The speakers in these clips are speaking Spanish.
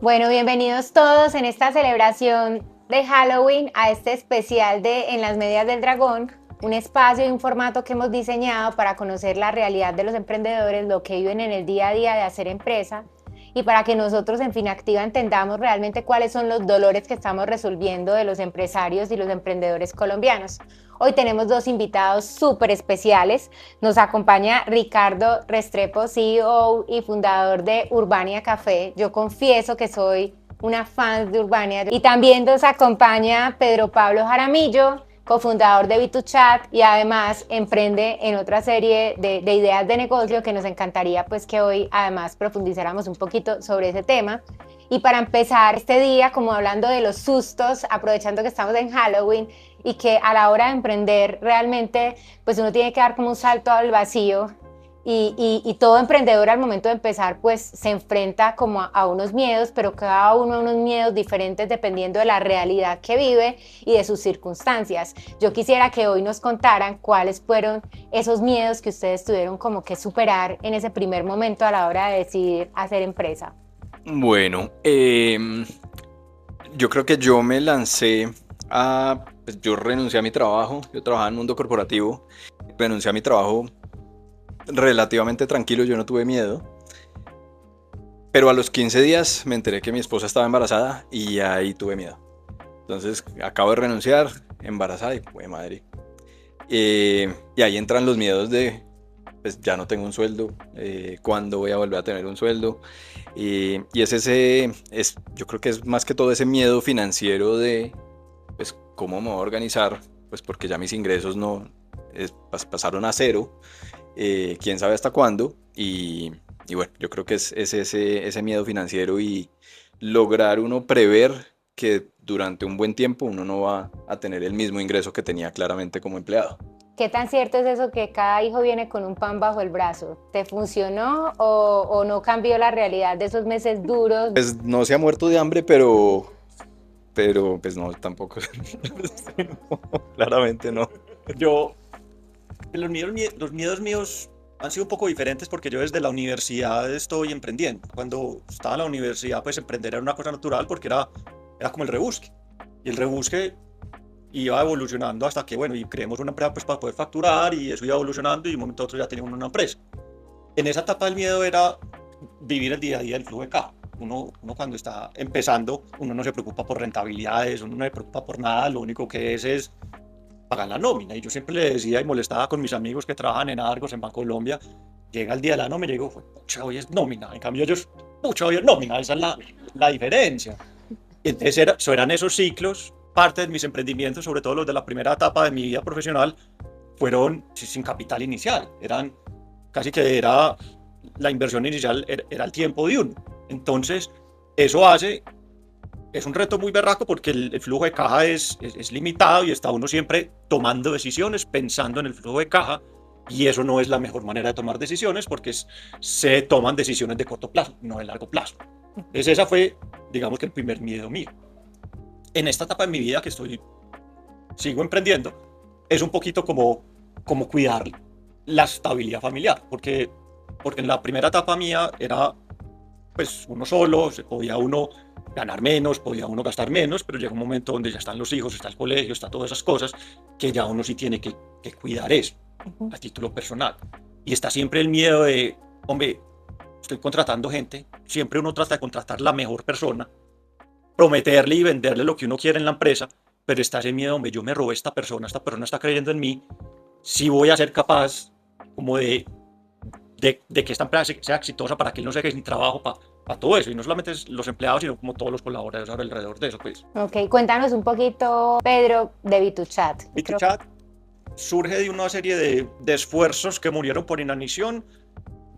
Bueno, bienvenidos todos en esta celebración de Halloween a este especial de En las Medias del Dragón, un espacio y un formato que hemos diseñado para conocer la realidad de los emprendedores, lo que viven en el día a día de hacer empresa y para que nosotros en Finactiva entendamos realmente cuáles son los dolores que estamos resolviendo de los empresarios y los emprendedores colombianos. Hoy tenemos dos invitados súper especiales. Nos acompaña Ricardo Restrepo, CEO y fundador de Urbania Café. Yo confieso que soy una fan de Urbania. Y también nos acompaña Pedro Pablo Jaramillo, cofundador de B2Chat y además emprende en otra serie de ideas de negocio que nos encantaría pues que hoy además profundizáramos un poquito sobre ese tema. Y para empezar este día, como hablando de los sustos, aprovechando que estamos en Halloween y que a la hora de emprender realmente pues uno tiene que dar como un salto al vacío y todo emprendedor al momento de empezar pues se enfrenta como a unos miedos, pero cada uno unos miedos diferentes dependiendo de la realidad que vive y de sus circunstancias. Yo quisiera que hoy nos contaran cuáles fueron esos miedos que ustedes tuvieron como que superar en ese primer momento a la hora de decidir hacer empresa. Bueno, yo creo que yo me lancé pues yo renuncié a mi trabajo, yo trabajaba en el mundo corporativo, renuncié a mi trabajo relativamente tranquilo, yo no tuve miedo, pero a los 15 días me enteré que mi esposa estaba embarazada y ahí tuve miedo. Entonces acabo de renunciar, embarazada y fue madre. Y ahí entran los miedos de, pues ya no tengo un sueldo, ¿cuándo voy a volver a tener un sueldo? Y yo creo que es más que todo ese miedo financiero de, pues, cómo me voy a organizar, pues porque ya mis ingresos pasaron a cero, quién sabe hasta cuándo, y bueno, yo creo que es ese miedo financiero y lograr uno prever que durante un buen tiempo uno no va a tener el mismo ingreso que tenía claramente como empleado. ¿Qué tan cierto es eso que cada hijo viene con un pan bajo el brazo? ¿Te funcionó o no cambió la realidad de esos meses duros? Pues no se ha muerto de hambre, pero pues no, tampoco. No, claramente no. Yo, los miedos míos han sido un poco diferentes porque yo desde la universidad estoy emprendiendo. Cuando estaba en la universidad, pues emprender era una cosa natural porque era como el rebusque. Y el rebusque iba evolucionando hasta que, bueno, y creemos una empresa pues para poder facturar y eso iba evolucionando y de un momento a otro ya teníamos una empresa. En esa etapa del miedo era vivir el día a día del flujo de caja. Uno cuando está empezando, uno no se preocupa por rentabilidades, uno no se preocupa por nada, lo único que es pagar la nómina. Y yo siempre le decía y molestaba con mis amigos que trabajan en Argos, en Bancolombia, llega el día de la nómina y digo, pucha, hoy es nómina. En cambio ellos, pucha, hoy es nómina, esa es la diferencia. Y entonces eran esos ciclos, parte de mis emprendimientos, sobre todo los de la primera etapa de mi vida profesional, fueron sin capital inicial, casi que era la inversión inicial era el tiempo de uno. Entonces, eso es un reto muy berraco porque el flujo de caja es limitado y está uno siempre tomando decisiones, pensando en el flujo de caja, y eso no es la mejor manera de tomar decisiones porque se toman decisiones de corto plazo, no de largo plazo. Entonces, esa fue, digamos que el primer miedo mío. En esta etapa de mi vida que sigo emprendiendo, es un poquito como cuidar la estabilidad familiar, porque en la primera etapa mía era pues uno solo, podía uno ganar menos, podía uno gastar menos, pero llega un momento donde ya están los hijos, está el colegio, está todas esas cosas, que ya uno sí tiene que cuidar eso a título personal. Y está siempre el miedo de, hombre, estoy contratando gente, siempre uno trata de contratar la mejor persona, prometerle y venderle lo que uno quiere en la empresa, pero está ese miedo, hombre, yo me robé esta persona está creyendo en mí, si voy a ser capaz como de que esta empresa sea exitosa para que él no se quede sin trabajo para todo eso. Y no solamente los empleados, sino como todos los colaboradores alrededor de eso. Pues. Ok, cuéntanos un poquito, Pedro, de B2Chat. B2Chat surge de una serie de esfuerzos que murieron por inanición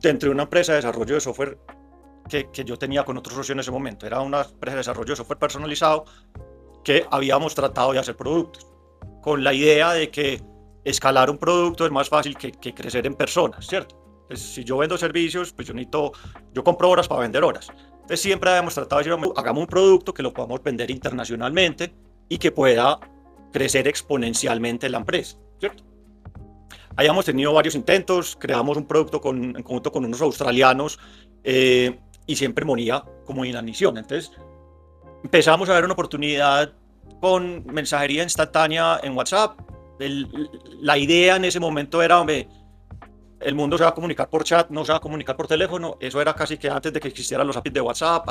dentro de una empresa de desarrollo de software que yo tenía con otro socio en ese momento. Era una empresa de desarrollo de software personalizado que habíamos tratado de hacer productos, con la idea de que escalar un producto es más fácil que crecer en personas, ¿cierto? Entonces, si yo vendo servicios, pues yo compro horas para vender horas. Entonces siempre habíamos tratado de decir, hagamos un producto que lo podamos vender internacionalmente y que pueda crecer exponencialmente la empresa, ¿cierto? Hayamos tenido varios intentos, creamos un producto en conjunto con unos australianos y siempre moría como inanición. Entonces empezamos a ver una oportunidad con mensajería instantánea en WhatsApp. La idea en ese momento era, hombre, el mundo se va a comunicar por chat, no se va a comunicar por teléfono. Eso era casi que antes de que existieran los APIs de WhatsApp,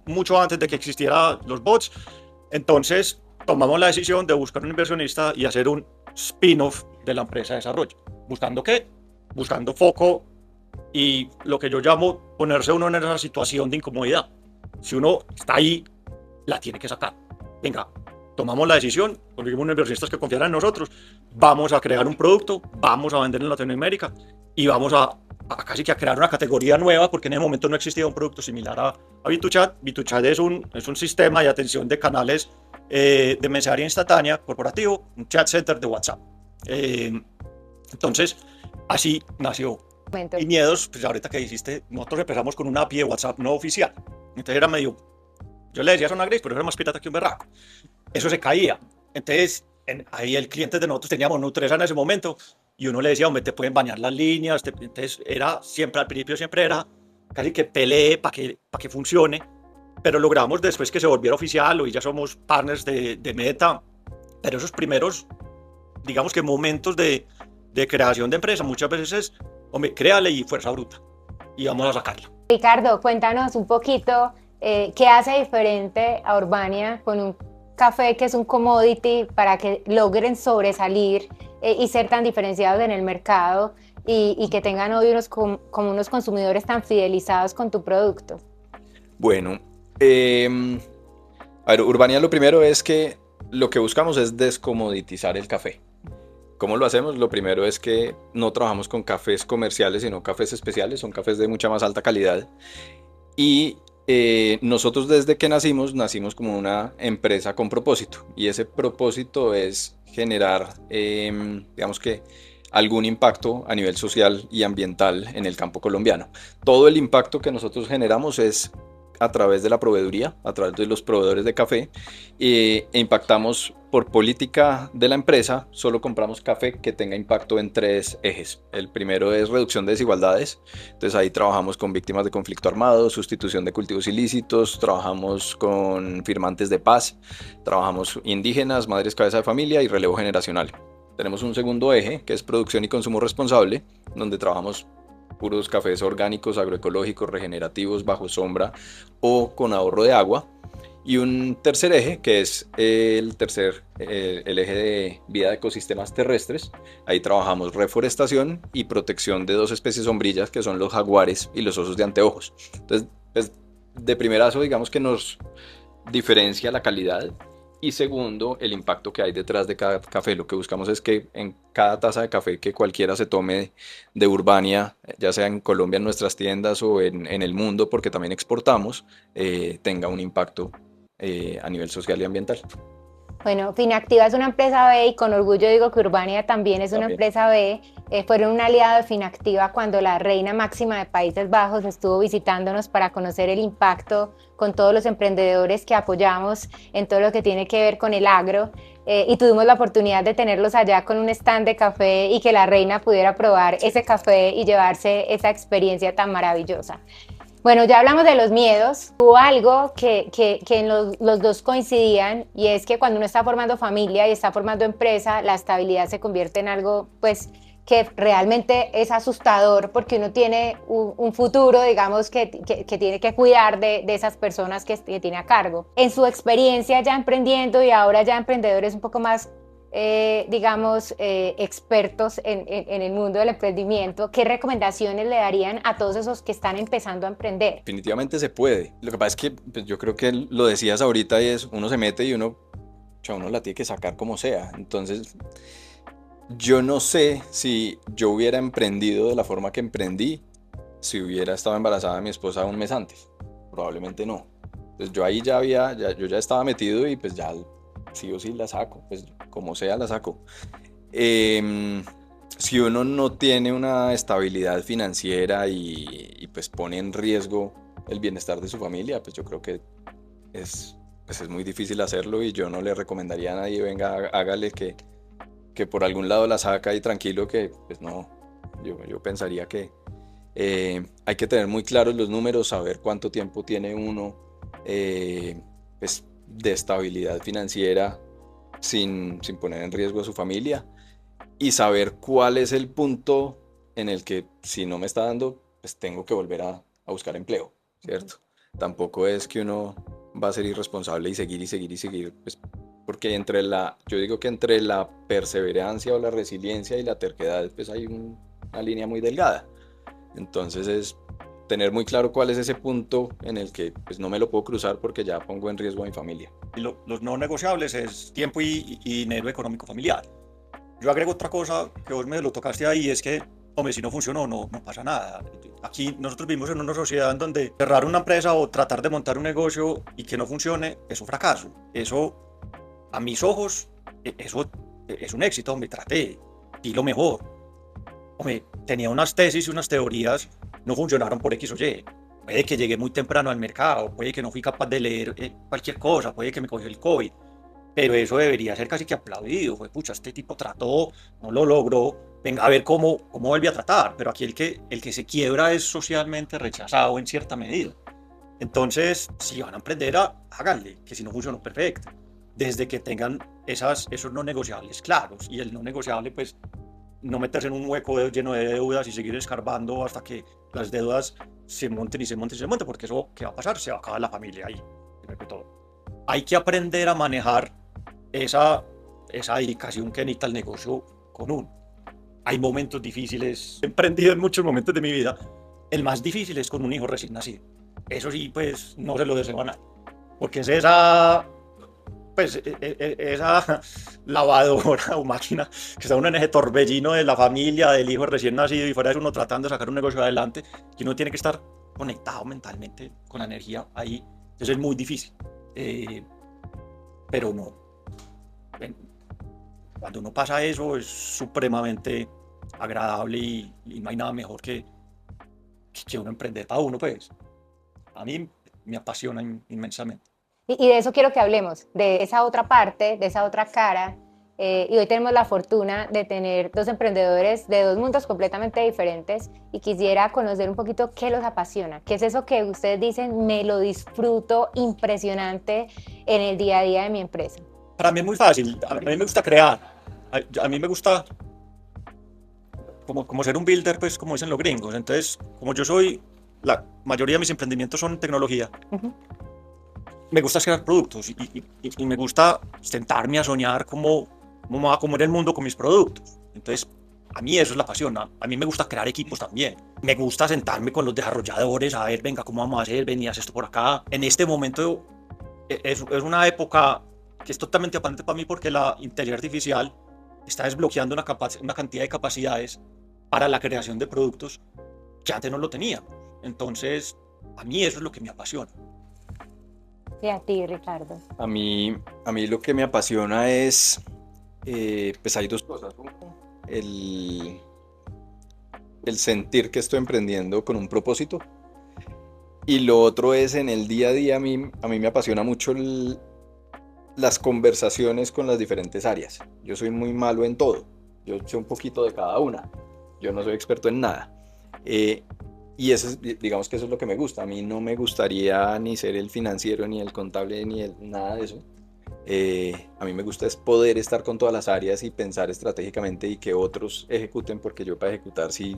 mucho antes de que existieran los bots. Entonces tomamos la decisión de buscar un inversionista y hacer un spin-off de la empresa de desarrollo. ¿Buscando qué? Buscando foco y lo que yo llamo ponerse uno en esa situación de incomodidad. Si uno está ahí, la tiene que sacar. Venga, tomamos la decisión, conseguimos unos inversionistas que confiaran en nosotros, vamos a crear un producto, vamos a vender en Latinoamérica y vamos a casi que a crear una categoría nueva, porque en ese momento no existía un producto similar a B2Chat. B2Chat es un sistema de atención de canales de mensajería instantánea corporativo, un chat center de WhatsApp. Entonces, así nació. Y miedos, pues ahorita que dijiste, nosotros empezamos con una API de WhatsApp no oficial. Entonces era medio, yo le decía Zona Gris, pero era más pirata que un berraco. Eso se caía. Entonces, ahí el cliente de nosotros teníamos Nutresa en ese momento y uno le decía, hombre, te pueden bañar las líneas. Entonces era siempre, al principio siempre era casi que pelee para que funcione, pero logramos después que se volviera oficial. Hoy ya somos partners de Meta, pero esos primeros, digamos que momentos de creación de empresa muchas veces es, hombre, créale y fuerza bruta y vamos a sacarla. Ricardo, cuéntanos un poquito qué hace diferente a Urbania con un café que es un commodity para que logren sobresalir y ser tan diferenciados en el mercado y que tengan hoy como unos consumidores tan fidelizados con tu producto. Bueno, a ver, Urbania lo primero es que lo que buscamos es descomoditizar el café. ¿Cómo lo hacemos? Lo primero es que no trabajamos con cafés comerciales, sino cafés especiales, son cafés de mucha más alta calidad. Y nosotros desde que nacimos como una empresa con propósito. Y ese propósito es generar, digamos que, algún impacto a nivel social y ambiental en el campo colombiano. Todo el impacto que nosotros generamos es a través de la proveeduría, a través de los proveedores de café, e impactamos por política de la empresa. Solo compramos café que tenga impacto en 3 ejes. El primero es reducción de desigualdades, entonces ahí trabajamos con víctimas de conflicto armado, sustitución de cultivos ilícitos, trabajamos con firmantes de paz, trabajamos indígenas, madres cabeza de familia y relevo generacional. Tenemos un segundo eje que es producción y consumo responsable, donde trabajamos puros cafés orgánicos, agroecológicos, regenerativos, bajo sombra o con ahorro de agua. Y un tercer eje, que es el eje de vida de ecosistemas terrestres. Ahí trabajamos reforestación y protección de 2 especies sombrillas, que son los jaguares y los osos de anteojos. Entonces, pues, de primerazo, digamos que nos diferencia la calidad. Y segundo, el impacto que hay detrás de cada café. Lo que buscamos es que en cada taza de café que cualquiera se tome de Urbania, ya sea en Colombia, en nuestras tiendas o en el mundo, porque también exportamos, tenga un impacto a nivel social y ambiental. Bueno, Finactiva es una empresa B y con orgullo digo que Urbania también es una empresa B. Fueron un aliado de Finactiva cuando la reina máxima de Países Bajos estuvo visitándonos para conocer el impacto con todos los emprendedores que apoyamos en todo lo que tiene que ver con el agro. Y tuvimos la oportunidad de tenerlos allá con un stand de café y que la reina pudiera probar ese café y llevarse esa experiencia tan maravillosa. Bueno, ya hablamos de los miedos. Hubo algo que en los dos coincidían, y es que cuando uno está formando familia y está formando empresa, la estabilidad se convierte en algo pues que realmente es asustador, porque uno tiene un futuro, digamos, que tiene que cuidar de esas personas que tiene a cargo. En su experiencia ya emprendiendo y ahora ya emprendedores un poco más expertos en el mundo del emprendimiento, ¿qué recomendaciones le darían a todos esos que están empezando a emprender? Definitivamente se puede. Lo que pasa es que pues, yo creo que lo decías ahorita, y es uno se mete y uno la tiene que sacar como sea. Entonces, yo no sé si yo hubiera emprendido de la forma que emprendí si hubiera estado embarazada de mi esposa un mes antes. Probablemente no. Pues yo ahí yo ya estaba metido y pues ya sí o sí la saco, pues como sea la saco. Si uno no tiene una estabilidad financiera y pues pone en riesgo el bienestar de su familia, pues yo creo que es muy difícil hacerlo, y yo no le recomendaría a nadie, venga, hágale que por algún lado la saca y tranquilo, que pues no, yo pensaría que Hay que tener muy claros los números, saber cuánto tiempo tiene uno pues, de estabilidad financiera sin poner en riesgo a su familia y saber cuál es el punto en el que si no me está dando, pues tengo que volver a buscar empleo, ¿cierto? Tampoco es que uno va a ser irresponsable y seguir y seguir y seguir, pues, porque yo digo que entre la perseverancia o la resiliencia y la terquedad, pues hay una línea muy delgada. Entonces es tener muy claro cuál es ese punto en el que pues, no me lo puedo cruzar porque ya pongo en riesgo a mi familia. Y los no negociables es tiempo y dinero económico familiar. Yo agrego otra cosa que vos me lo tocaste ahí, es que, hombre, si no funcionó, no pasa nada. Aquí nosotros vivimos en una sociedad en donde cerrar una empresa o tratar de montar un negocio y que no funcione es un fracaso. Eso, a mis ojos, eso es un éxito, hombre, traté, di lo mejor. Hombre, tenía unas tesis y unas teorías, no funcionaron por X o Y. Puede que llegué muy temprano al mercado, puede que no fui capaz de leer cualquier cosa, puede que me cogió el COVID. Pero eso debería ser casi que aplaudido. Fue, pucha, este tipo trató, no lo logró, venga a ver cómo vuelve a tratar. Pero aquí el que se quiebra es socialmente rechazado en cierta medida. Entonces, si van a emprender, háganle, que si no funcionó, perfecto. Desde que tengan esos no negociables claros. Y el no negociable, pues, no meterse en un hueco lleno de deudas y seguir escarbando hasta que las deudas se monten y se monten y se monten, porque eso, ¿qué va a pasar? Se va a acabar la familia ahí. Hay que aprender a manejar esa dedicación que necesita el negocio con uno. Hay momentos difíciles, he emprendido en muchos momentos de mi vida. El más difícil es con un hijo recién nacido. Eso sí, pues no se lo deseo a nadie, porque es esa lavadora o máquina que está uno en ese torbellino de la familia, del hijo recién nacido y fuera de eso uno tratando de sacar un negocio adelante y uno tiene que estar conectado mentalmente con la energía ahí. Entonces es muy difícil, pero no. Cuando uno pasa eso es supremamente agradable y no hay nada mejor que uno emprender para uno, pues. A mí me apasiona inmensamente. Y de eso quiero que hablemos, de esa otra parte, de esa otra cara. Y hoy tenemos la fortuna de tener dos emprendedores de dos mundos completamente diferentes y quisiera conocer un poquito qué los apasiona, qué es eso que ustedes dicen, me lo disfruto impresionante en el día a día de mi empresa. Para mí es muy fácil, a mí me gusta crear, a mí me gusta como ser un builder, pues como dicen los gringos. Entonces, como yo soy, la mayoría de mis emprendimientos son tecnología. Me gusta crear productos y me gusta sentarme a soñar cómo va a comer el mundo con mis productos. Entonces, a mí eso es la pasión. A mí me gusta crear equipos también. Me gusta sentarme con los desarrolladores a ver, venga, ¿cómo vamos a hacer? Venías esto por acá. En este momento es una época que es totalmente aparte para mí porque la inteligencia artificial está desbloqueando una cantidad de capacidades para la creación de productos que antes no lo tenía. Entonces, a mí eso es lo que me apasiona. Y a ti, Ricardo. A mí lo que me apasiona es, pues hay dos cosas. Uno, el sentir que estoy emprendiendo con un propósito. Y lo otro es en el día a día, a mí me apasiona mucho las conversaciones con las diferentes áreas. Yo soy muy malo en todo. Yo sé un poquito de cada una. Yo no soy experto en nada. Y digamos que eso es lo que me gusta. A mí no me gustaría ni ser el financiero, ni el contable, nada de eso. A mí me gusta es poder estar con todas las áreas y pensar estratégicamente y que otros ejecuten, porque yo para ejecutar sí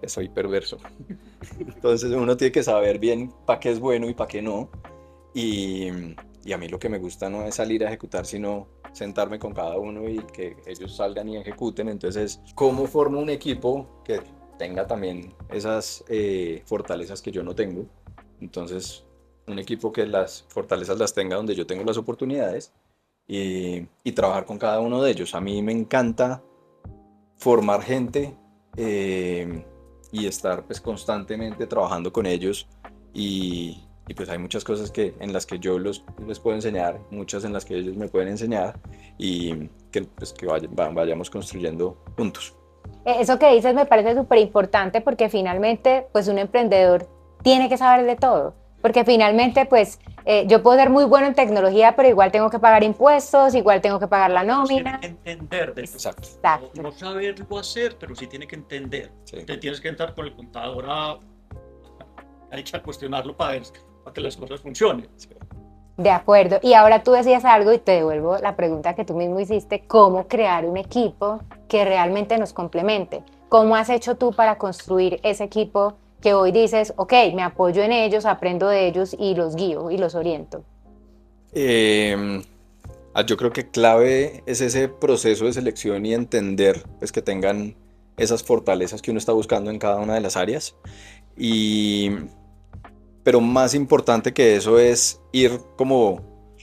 soy perverso. Entonces uno tiene que saber bien para qué es bueno y para qué no. Y a mí lo que me gusta no es salir a ejecutar, sino sentarme con cada uno y que ellos salgan y ejecuten. Entonces, ¿cómo formo un equipo que tenga también esas fortalezas que yo no tengo? Entonces, un equipo que las fortalezas las tenga donde yo tengo las oportunidades y trabajar con cada uno de ellos. A mí me encanta formar gente y estar pues constantemente trabajando con ellos y pues hay muchas cosas en las que yo les puedo enseñar, muchas en las que ellos me pueden enseñar y que vayamos construyendo juntos. Eso que dices me parece súper importante porque finalmente pues un emprendedor tiene que saber de todo. Porque finalmente, pues, yo puedo ser muy bueno en tecnología, pero igual tengo que pagar impuestos, igual tengo que pagar la nómina. Tiene que entender de eso. Exacto. Exacto. No saberlo hacer, pero sí tiene que entender. Sí. Te tienes que entrar con el contador a cuestionarlo para que las cosas funcionen. De acuerdo. Y ahora tú decías algo y te devuelvo la pregunta que tú mismo hiciste, ¿cómo crear un equipo que realmente nos complemente? ¿Cómo has hecho tú para construir ese equipo que hoy dices, ok, me apoyo en ellos, aprendo de ellos y los guío y los oriento? Yo creo que clave es ese proceso de selección y entender pues, que tengan esas fortalezas que uno está buscando en cada una de las áreas. Pero más importante que eso es ir como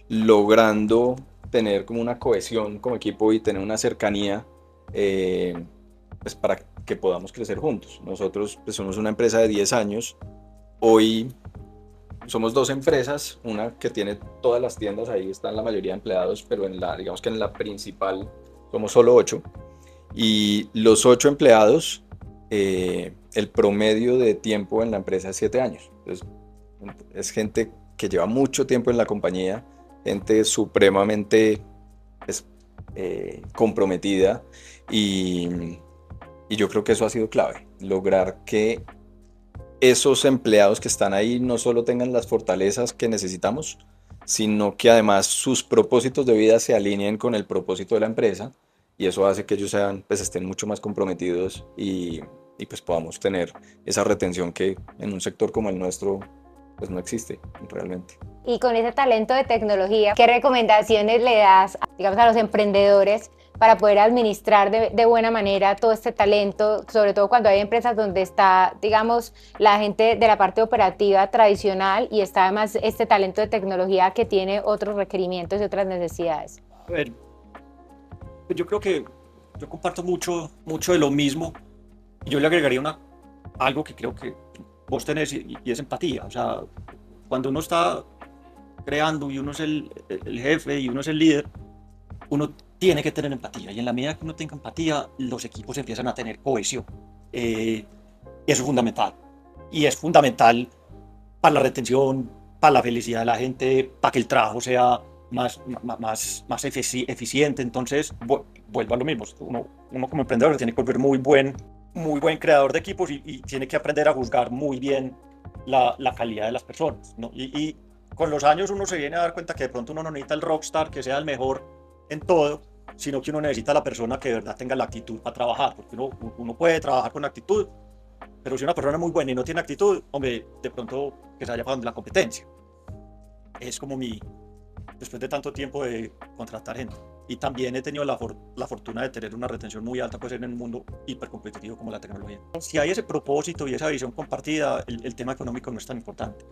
logrando tener como una cohesión como equipo y tener una cercanía pues para que podamos crecer juntos. Nosotros pues somos una empresa de 10 años. Hoy somos dos empresas, una que tiene todas las tiendas, ahí están la mayoría de empleados, pero digamos que en la principal somos solo 8. Y los 8 empleados, el promedio de tiempo en la empresa es 7 años. Entonces, es gente que lleva mucho tiempo en la compañía, gente supremamente pues, comprometida y yo creo que eso ha sido clave, lograr que esos empleados que están ahí no solo tengan las fortalezas que necesitamos, sino que además sus propósitos de vida se alineen con el propósito de la empresa y eso hace que ellos pues estén mucho más comprometidos y pues podamos tener esa retención que en un sector como el nuestro pues no existe realmente. Y con ese talento de tecnología, ¿qué recomendaciones le das, digamos, a los emprendedores para poder administrar de buena manera todo este talento, sobre todo cuando hay empresas donde está, digamos, la gente de la parte operativa tradicional y está además este talento de tecnología que tiene otros requerimientos y otras necesidades? A ver, yo creo que yo comparto mucho de lo mismo. Yo le agregaría algo que creo que vos tenés y es empatía. O sea, cuando uno está creando y uno es el jefe y uno es el líder, uno tiene que tener empatía. Y en la medida que uno tenga empatía, los equipos empiezan a tener cohesión. Y eso es fundamental. Y es fundamental para la retención, para la felicidad de la gente, para que el trabajo sea más eficiente. Entonces, vuelvo a lo mismo. Uno como emprendedor tiene que volver muy buen creador de equipos y tiene que aprender a juzgar muy bien la calidad de las personas, ¿no? Y con los años uno se viene a dar cuenta que de pronto uno no necesita el rockstar que sea el mejor en todo, sino que uno necesita la persona que de verdad tenga la actitud para trabajar, porque uno puede trabajar con actitud, pero si una persona es muy buena y no tiene actitud, hombre, de pronto que se vaya para donde la competencia. Es como después de tanto tiempo de contratar gente. Y también he tenido la fortuna de tener una retención muy alta pues, en un mundo hipercompetitivo como la tecnología. Si hay ese propósito y esa visión compartida, el tema económico no es tan importante.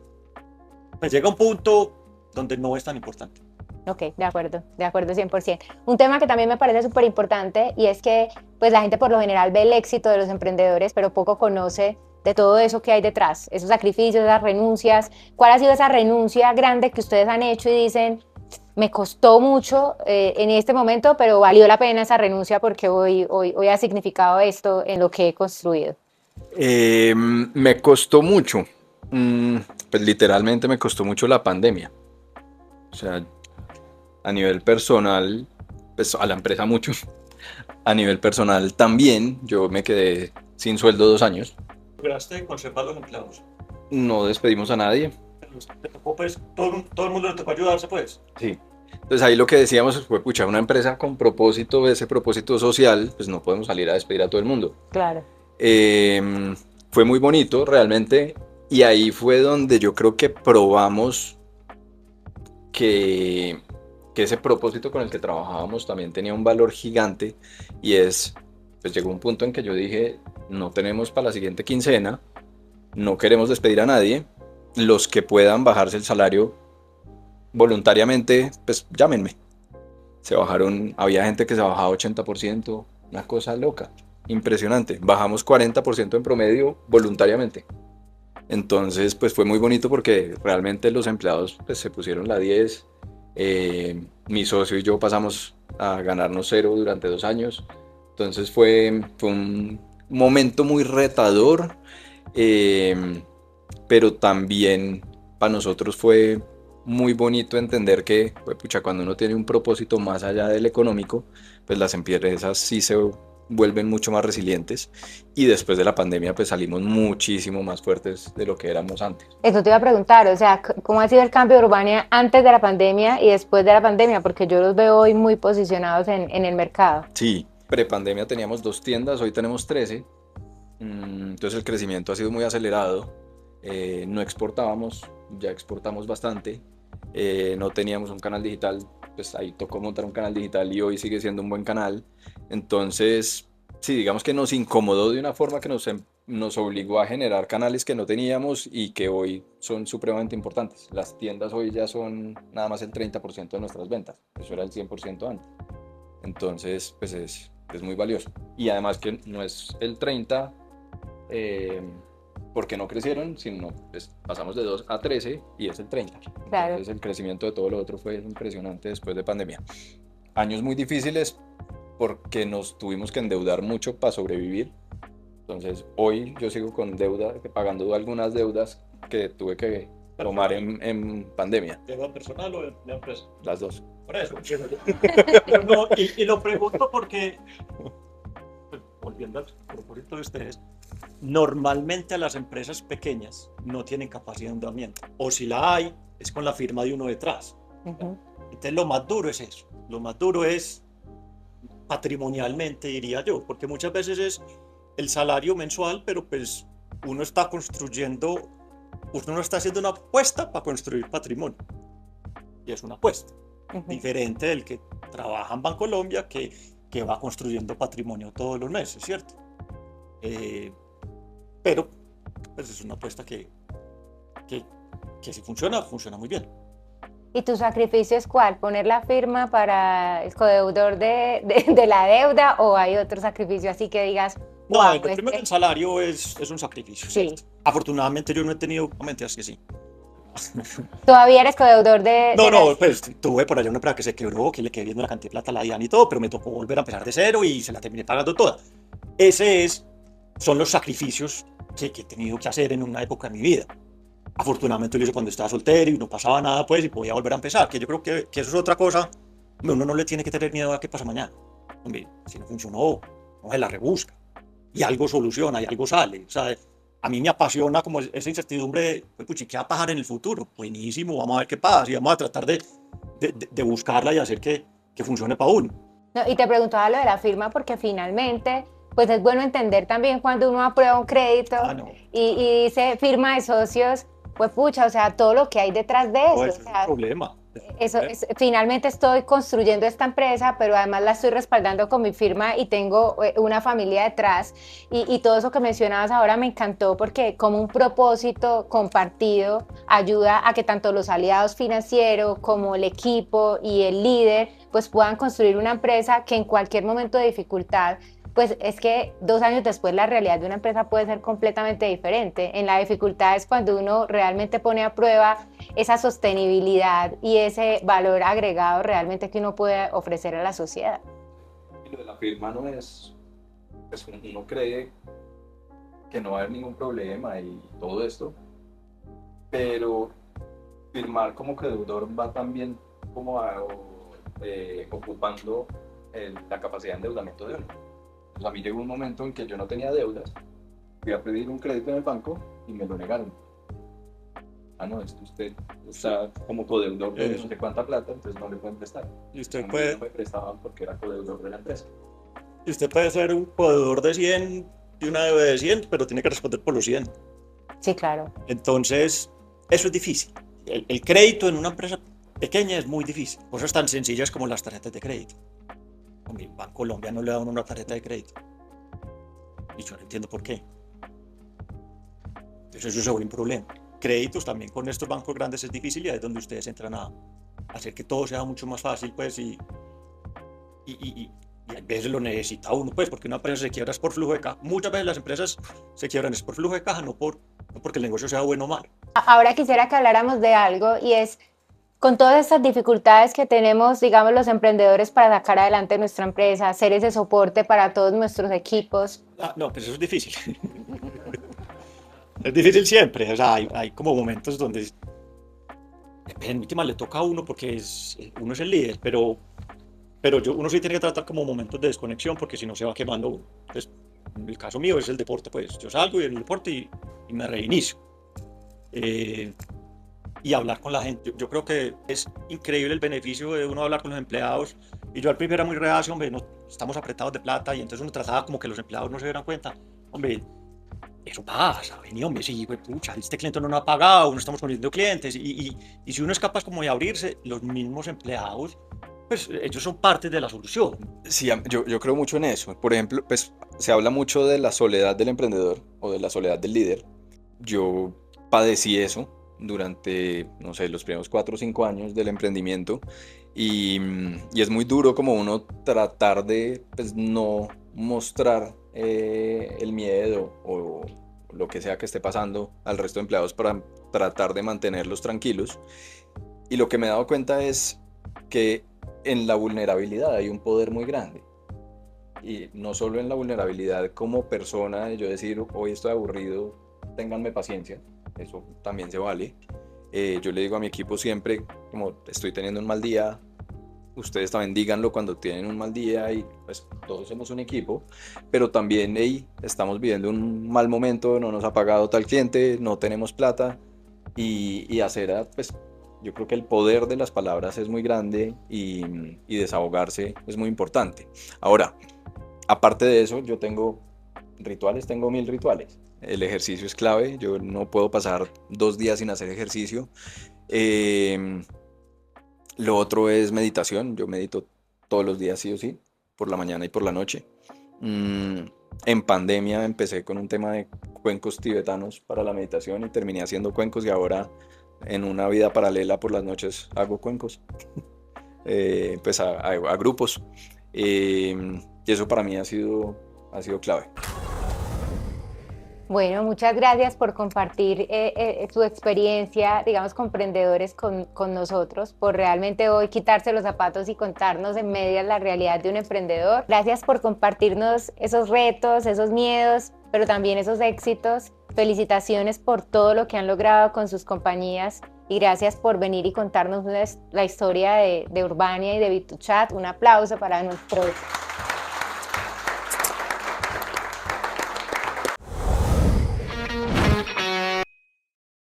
Pues llega un punto donde no es tan importante. Ok, de acuerdo 100%. Un tema que también me parece súper importante y es que pues, la gente por lo general ve el éxito de los emprendedores, pero poco conoce de todo eso que hay detrás, esos sacrificios, esas renuncias. ¿Cuál ha sido esa renuncia grande que ustedes han hecho y dicen, me costó mucho en este momento, pero valió la pena esa renuncia porque hoy ha significado esto en lo que he construido? Me costó mucho, pues literalmente me costó mucho la pandemia. O sea, a nivel personal, pues a la empresa mucho. A nivel personal también, yo me quedé sin sueldo 2 años. ¿Lograste conservar los empleados? No despedimos a nadie. ¿Te tocó, pues, todo el mundo le tocó ayudarse, pues? Sí. Entonces ahí lo que decíamos fue, pucha, una empresa con propósito, ese propósito social, pues no podemos salir a despedir a todo el mundo. Claro. Fue muy bonito realmente y ahí fue donde yo creo que probamos que ese propósito con el que trabajábamos también tenía un valor gigante y pues llegó un punto en que yo dije, no tenemos para la siguiente quincena, no queremos despedir a nadie, los que puedan bajarse el salario voluntariamente, pues llámenme. Había gente que se bajaba 80%, una cosa loca, impresionante. Bajamos 40% en promedio voluntariamente. Entonces, pues fue muy bonito porque realmente los empleados pues, se pusieron la 10. Mi socio y yo pasamos a ganarnos 0 durante 2 años. Entonces fue un momento muy retador, pero también para nosotros fue muy bonito entender que, pues, pucha, cuando uno tiene un propósito más allá del económico, pues las empresas sí se vuelven mucho más resilientes y después de la pandemia pues salimos muchísimo más fuertes de lo que éramos antes. Eso te iba a preguntar, o sea, ¿cómo ha sido el cambio de Urbania antes de la pandemia y después de la pandemia? Porque yo los veo hoy muy posicionados en el mercado. Sí, prepandemia teníamos 2 tiendas, hoy tenemos 13. Entonces el crecimiento ha sido muy acelerado. No exportábamos, ya exportamos bastante. No teníamos un canal digital, pues ahí tocó montar un canal digital y hoy sigue siendo un buen canal. Entonces, sí, digamos que nos incomodó de una forma que nos obligó a generar canales que no teníamos y que hoy son supremamente importantes. Las tiendas hoy ya son nada más el 30% de nuestras ventas, eso era el 100% antes. Entonces, pues es muy valioso. Y además que no es el 30 porque no crecieron, sino pues pasamos de 2 a 13 y es el 30. Claro. Entonces el crecimiento de todo lo otro fue impresionante después de pandemia. Años muy difíciles porque nos tuvimos que endeudar mucho para sobrevivir. Entonces hoy yo sigo con deuda, pagando algunas deudas que tuve que tomar en pandemia. ¿Deuda personal o de empresa? Las dos. Por eso. No, y lo pregunto porque, pues, volviendo al propósito de ustedes, normalmente a las empresas pequeñas no tienen capacidad de endeudamiento. O si la hay, es con la firma de uno detrás. Entonces lo más duro es eso. Lo más duro es patrimonialmente, diría yo, porque muchas veces es el salario mensual, pero pues uno está construyendo, uno está haciendo una apuesta para construir patrimonio. Y es una apuesta. Diferente del que trabaja en Bancolombia, que va construyendo patrimonio todos los meses, ¿cierto? Pero pues es una apuesta que si funciona, funciona muy bien. ¿Y tu sacrificio es cuál? ¿Poner la firma para el codeudor de la deuda o hay otro sacrificio así que digas, no, wow, primero el salario es un sacrificio, sí. ¿cierto? Afortunadamente yo no he tenido, mentiras que sí. ¿Todavía eres codeudor de No, pues tuve por allá una empresa que se quebró, que le quedé viendo la cantidad de plata a la DIAN y todo, pero me tocó volver a empezar de cero y se la terminé pagando toda. Son los sacrificios que he tenido que hacer en una época de mi vida. Afortunadamente lo hice cuando estaba soltero y no pasaba nada, pues, y podía volver a empezar, que yo creo que eso es otra cosa. Uno no le tiene que tener miedo a qué pasa mañana. Hombre, si no funcionó, no se la rebusca. Y algo soluciona, y algo sale. O sea, a mí me apasiona como esa incertidumbre de, pues, ¿qué va a pasar en el futuro? Buenísimo, vamos a ver qué pasa y vamos a tratar de buscarla y hacer que funcione para uno. No, y te preguntaba lo de la firma porque finalmente, pues es bueno entender también cuando uno aprueba un crédito y dice firma de socios, pues pucha, o sea, todo lo que hay detrás de eso. No, o es sea, un problema. Finalmente estoy construyendo esta empresa, pero además la estoy respaldando con mi firma y tengo una familia detrás. Y todo eso que mencionabas ahora me encantó porque como un propósito compartido ayuda a que tanto los aliados financieros como el equipo y el líder pues puedan construir una empresa que en cualquier momento de dificultad, pues es que 2 años después la realidad de una empresa puede ser completamente diferente. En la dificultad es cuando uno realmente pone a prueba esa sostenibilidad y ese valor agregado realmente que uno puede ofrecer a la sociedad. Y lo de la firma no es, pues uno cree que no va a haber ningún problema y todo esto, pero firmar como deudor va también como ocupando la capacidad de endeudamiento de uno. Pues a mí llegó un momento en que yo no tenía deudas, fui a pedir un crédito en el banco y me lo negaron. Ah, no, es que usted está como codeudor de no sé cuánta plata, entonces no le pueden prestar. Y usted no puede... me prestaban porque era codeudor de la empresa. Y usted puede ser un codeudor de 100 y una deuda de 100, pero tiene que responder por los 100. Sí, claro. Entonces, eso es difícil. El crédito en una empresa pequeña es muy difícil. Cosas tan sencillas como las tarjetas de crédito. A mi Bancolombia no le da una tarjeta de crédito. Y yo no entiendo por qué. Entonces eso se vuelve un problema. Créditos también con estos bancos grandes es difícil y ahí es donde ustedes entran a hacer que todo sea mucho más fácil, pues, y a veces lo necesita uno, pues, porque una empresa se quiebra es por flujo de caja. Muchas veces las empresas se quiebran es por flujo de caja, no porque el negocio sea bueno o malo. Ahora quisiera que habláramos de algo y es, con todas estas dificultades que tenemos, digamos, los emprendedores para sacar adelante nuestra empresa, hacer ese soporte para todos nuestros equipos. No, pues eso es difícil. Es difícil siempre, o sea, hay como momentos donde en última le toca a uno porque uno es el líder, pero uno sí tiene que tratar como momentos de desconexión porque si no se va quemando. Pues, en el caso mío es el deporte, pues yo salgo y en el deporte y me reinicio. Eh, y hablar con la gente. Yo creo que es increíble el beneficio de uno hablar con los empleados. Y yo al principio era muy reacio, hombre, no, estamos apretados de plata y entonces uno trataba como que los empleados no se dieran cuenta. Hombre, eso pasa, vení, hombre, sí, güey, pucha, este cliente no nos ha pagado, no estamos consiguiendo clientes. Y si uno es capaz como de abrirse, los mismos empleados, pues ellos son parte de la solución. Sí, yo creo mucho en eso. Por ejemplo, pues se habla mucho de la soledad del emprendedor o de la soledad del líder. Yo padecí eso durante, no sé, los primeros 4 o 5 años del emprendimiento y es muy duro como uno tratar de, pues, no mostrar el miedo o lo que sea que esté pasando al resto de empleados para tratar de mantenerlos tranquilos. Y lo que me he dado cuenta es que en la vulnerabilidad hay un poder muy grande. Y no solo en la vulnerabilidad como persona, de yo decir, hoy estoy aburrido, ténganme paciencia, eso también se vale. Yo le digo a mi equipo siempre, como estoy teniendo un mal día, ustedes también díganlo cuando tienen un mal día y pues todos somos un equipo, pero también, hey, estamos viviendo un mal momento, no nos ha pagado tal cliente, no tenemos plata y hacer, pues yo creo que el poder de las palabras es muy grande y desahogarse es muy importante. Ahora, aparte de eso, yo tengo rituales, tengo 1000 rituales. El ejercicio es clave, yo no puedo pasar 2 días sin hacer ejercicio. Em, lo otro es meditación, yo medito todos los días sí o sí, por la mañana y por la noche. Mm, en pandemia empecé con un tema de cuencos tibetanos para la meditación y terminé haciendo cuencos y ahora en una vida paralela por las noches hago cuencos, pues a grupos. Y eso para mí ha sido clave. Bueno, muchas gracias por compartir su experiencia, digamos, con emprendedores con nosotros, por realmente hoy quitarse los zapatos y contarnos en medias la realidad de un emprendedor. Gracias por compartirnos esos retos, esos miedos, pero también esos éxitos. Felicitaciones por todo lo que han logrado con sus compañías y gracias por venir y contarnos la historia de Urbania y de Bituchat. Un aplauso para nuestros